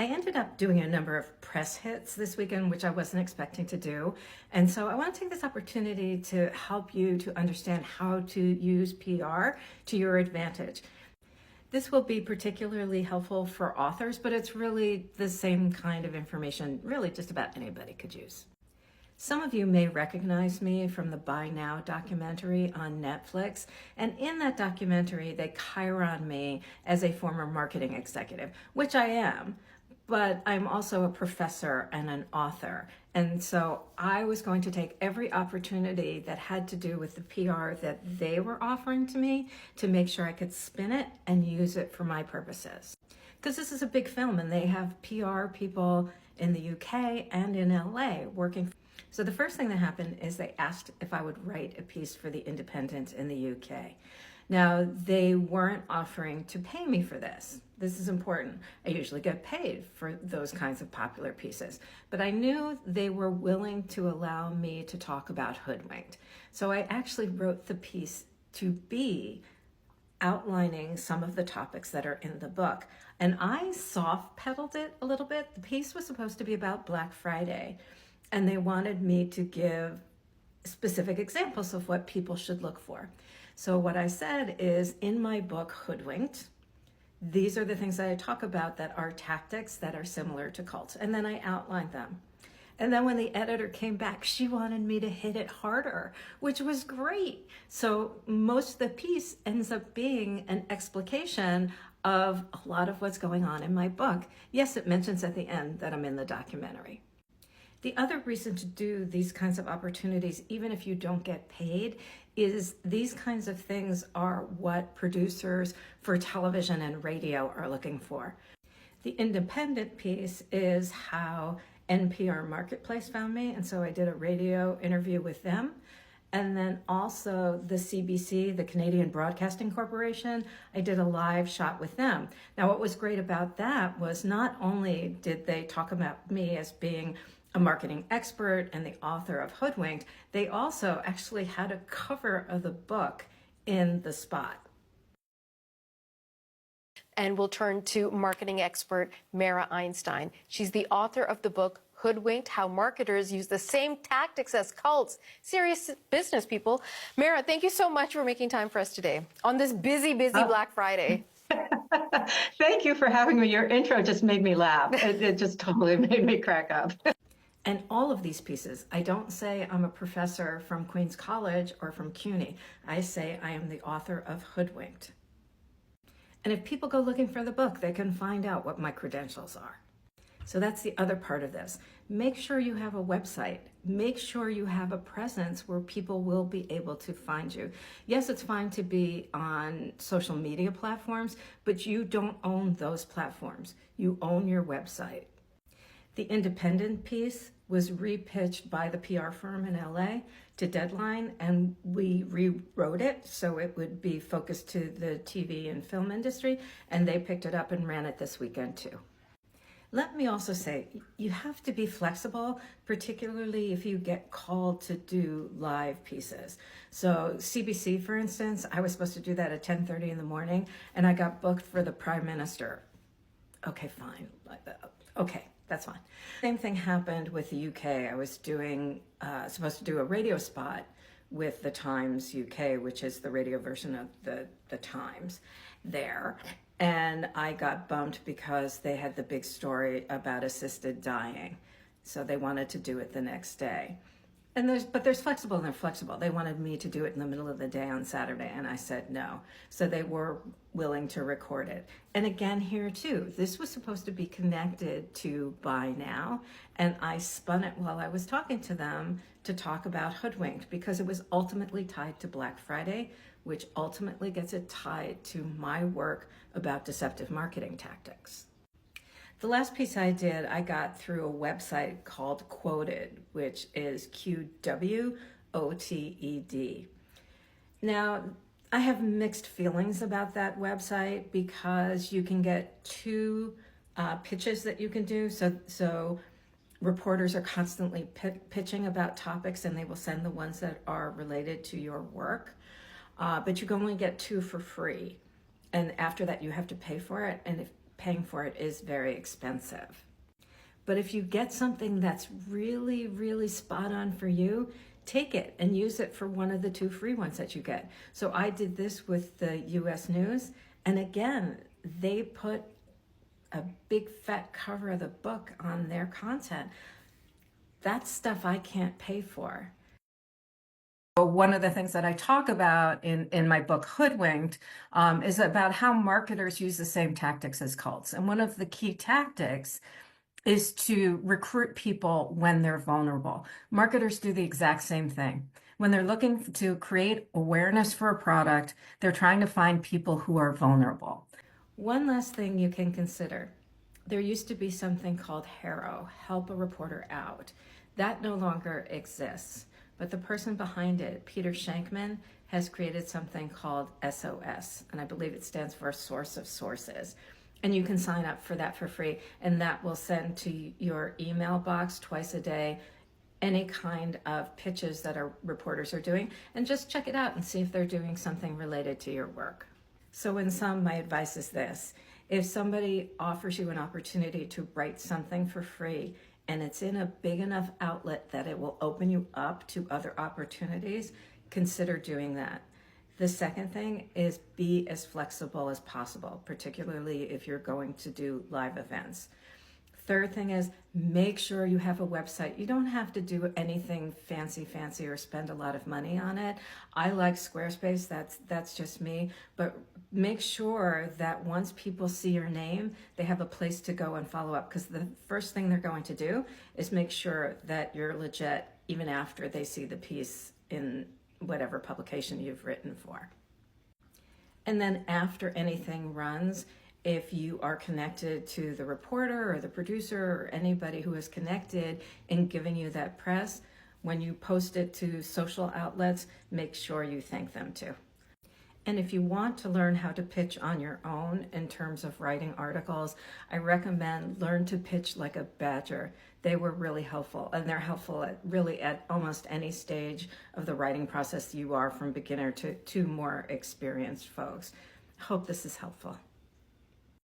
I ended up doing a number of press hits this weekend, which I wasn't expecting to do. And so I want to take this opportunity to help you to understand how to use PR to your advantage. This will be particularly helpful for authors, but it's really the same kind of information really just about anybody could use. Some of you may recognize me from the Buy Now documentary on Netflix. And in that documentary, they chyron me as a former marketing executive, which I am, but I'm also a professor and an author. And so I was going to take every opportunity that had to do with the PR that they were offering to me to make sure I could spin it and use it for my purposes. Because this is a big film and they have PR people in the UK and in LA working. So the first thing that happened is they asked if I would write a piece for The Independent in the UK. Now, they weren't offering to pay me for this. This is important. I usually get paid for those kinds of popular pieces, but I knew they were willing to allow me to talk about Hoodwinked. So I actually wrote the piece to be outlining some of the topics that are in the book. And I soft pedaled it a little bit. The piece was supposed to be about Black Friday, and they wanted me to give specific examples of what people should look for. So what I said is, in my book, Hoodwinked, these are the things that I talk about that are tactics that are similar to cults. And then I outlined them. And then when the editor came back, she wanted me to hit it harder, which was great. So most of the piece ends up being an explication of a lot of what's going on in my book. Yes, it mentions at the end that I'm in the documentary. The other reason to do these kinds of opportunities, even if you don't get paid, is these kinds of things are what producers for television and radio are looking for. The Independent piece is how NPR Marketplace found me, and so I did a radio interview with them. And then also the CBC, the Canadian Broadcasting Corporation, I did a live shot with them. Now, what was great about that was not only did they talk about me as being a marketing expert and the author of Hoodwinked, they also actually had a cover of the book in the spot. And we'll turn to marketing expert Mara Einstein. She's the author of the book Hoodwinked, How Marketers Use the Same Tactics as Cults. Serious business, people. Mara, thank you so much for making time for us today on this busy Black Friday. Thank you for having me. Your intro just made me laugh. It just totally made me crack up. And all of these pieces, I don't say I'm a professor from Queens College or from CUNY. I say I am the author of Hoodwinked. And if people go looking for the book, they can find out what my credentials are. So that's the other part of this. Make sure you have a website. Make sure you have a presence where people will be able to find you. Yes, it's fine to be on social media platforms, but you don't own those platforms. You own your website. The Independent piece was repitched by the PR firm in LA to Deadline, and we rewrote it so it would be focused to the TV and film industry, and they picked it up and ran it this weekend too. Let me also say, you have to be flexible, particularly if you get called to do live pieces. So CBC, for instance, I was supposed to do that at 10:30 in the morning, and I got booked for the Prime Minister. Okay, fine. Okay, that's fine. Same thing happened with the UK. I was supposed to do a radio spot with the Times UK, which is the radio version of the Times there. And I got bumped because they had the big story about assisted dying. So they wanted to do it the next day. And there's flexible and they're flexible. They wanted me to do it in the middle of the day on Saturday, and I said no. So they were willing to record it. And again, here too, this was supposed to be connected to Buy Now, and I spun it while I was talking to them to talk about Hoodwinked because it was ultimately tied to Black Friday, which ultimately gets it tied to my work about deceptive marketing tactics. The last piece I did, I got through a website called Quoted, which is QWOTED. Now, I have mixed feelings about that website because you can get two pitches that you can do. So reporters are constantly pitching about topics, and they will send the ones that are related to your work. But you can only get two for free. And after that, you have to pay for it. And if paying for it is very expensive. But if you get something that's really, really spot on for you, take it and use it for one of the 2 free ones that you get. So I did this with the US News, and again, they put a big fat cover of the book on their content. That's stuff I can't pay for. One of the things that I talk about in my book, Hoodwinked, is about how marketers use the same tactics as cults. And one of the key tactics is to recruit people when they're vulnerable. Marketers do the exact same thing. When they're looking to create awareness for a product, they're trying to find people who are vulnerable. One last thing you can consider. There used to be something called HARO, Help a Reporter Out. That no longer exists. But the person behind it, Peter Shankman, has created something called SOS, and I believe it stands for Source of Sources. And you can sign up for that for free, and that will send to your email box twice a day any kind of pitches that our reporters are doing, and just check it out and see if they're doing something related to your work. So in sum, my advice is this. If somebody offers you an opportunity to write something for free, and it's in a big enough outlet that it will open you up to other opportunities, consider doing that. The second thing is be as flexible as possible, particularly if you're going to do live events. Third thing is make sure you have a website. You don't have to do anything fancy or spend a lot of money on it. I like Squarespace, that's just me, but make sure that once people see your name, they have a place to go and follow up, because the first thing they're going to do is make sure that you're legit even after they see the piece in whatever publication you've written for. And then after anything runs, if you are connected to the reporter or the producer or anybody who is connected in giving you that press, when you post it to social outlets, make sure you thank them too. And if you want to learn how to pitch on your own in terms of writing articles, I recommend Learn to Pitch Like a Badger. They were really helpful, and they're helpful at almost any stage of the writing process you are, from beginner to more experienced folks. I hope this is helpful.